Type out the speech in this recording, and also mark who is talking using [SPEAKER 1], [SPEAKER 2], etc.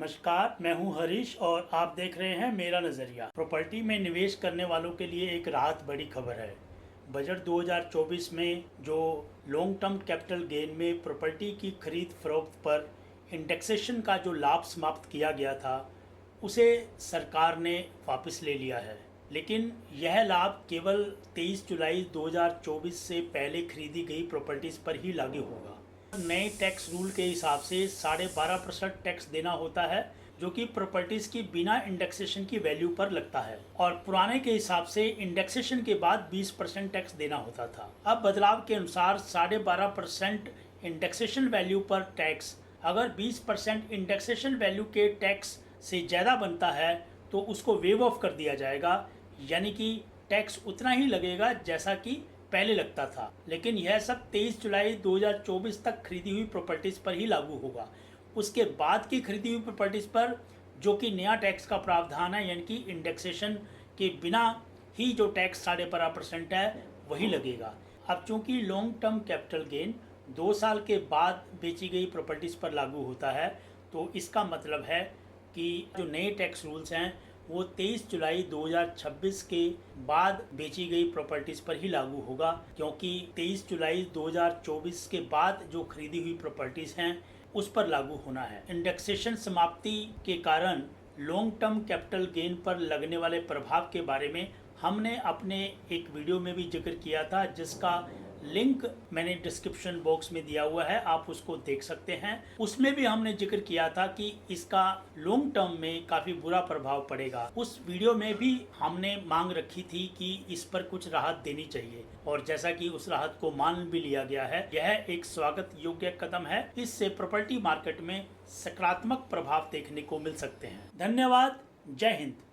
[SPEAKER 1] नमस्कार, मैं हूं हरीश और आप देख रहे हैं मेरा नज़रिया। प्रॉपर्टी में निवेश करने वालों के लिए एक राहत बड़ी खबर है। बजट 2024 में जो लॉन्ग टर्म कैपिटल गेन में प्रॉपर्टी की खरीद फरोख्त पर इंडेक्सेशन का जो लाभ समाप्त किया गया था, उसे सरकार ने वापस ले लिया है। लेकिन यह लाभ केवल 23 जुलाई 2024 से पहले खरीदी गई प्रॉपर्टीज़ पर ही लागू होगा। नए टैक्स रूल के हिसाब से 12.5% टैक्स देना होता है, जो कि प्रॉपर्टीज की बिना इंडेक्सेशन की वैल्यू पर लगता है, और पुराने के हिसाब से इंडेक्सेशन के बाद 20% टैक्स देना होता था। अब बदलाव के अनुसार 12.5% इंडेक्सेशन वैल्यू पर टैक्स अगर 20% इंडेक्सेशन वैल्यू के टैक्स से ज़्यादा बनता है तो उसको वेव ऑफ कर दिया जाएगा, यानी कि टैक्स उतना ही लगेगा जैसा कि पहले लगता था। लेकिन यह सब 23 जुलाई 2024 तक खरीदी हुई प्रॉपर्टीज़ पर ही लागू होगा। उसके बाद की खरीदी हुई प्रॉपर्टीज़ पर जो कि नया टैक्स का प्रावधान है, यानी कि इंडेक्सेशन के बिना ही जो टैक्स 12.5% है वही लगेगा। अब चूंकि लॉन्ग टर्म कैपिटल गेन 2 साल के बाद बेची गई प्रॉपर्टीज़ पर लागू होता है, तो इसका मतलब है कि जो नए टैक्स रूल्स हैं वो 23 जुलाई 2026 के बाद बेची गई प्रॉपर्टीज़ पर ही लागू होगा, क्योंकि 23 जुलाई 2024 के बाद जो खरीदी हुई प्रॉपर्टीज़ हैं उस पर लागू होना है। इंडेक्सेशन समाप्ति के कारण लॉन्ग टर्म कैपिटल गेन पर लगने वाले प्रभाव के बारे में हमने अपने एक वीडियो में भी जिक्र किया था, जिसका लिंक मैंने डिस्क्रिप्शन बॉक्स में दिया हुआ है, आप उसको देख सकते हैं। उसमें भी हमने जिक्र किया था कि इसका लॉन्ग टर्म में काफ़ी बुरा प्रभाव पड़ेगा। उस वीडियो में भी हमने मांग रखी थी कि इस पर कुछ राहत देनी चाहिए, और जैसा कि उस राहत को मान भी लिया गया है। यह एक स्वागत योग्य कदम है। इससे प्रॉपर्टी मार्केट में सकारात्मक प्रभाव देखने को मिल सकते हैं। धन्यवाद। जय हिंद।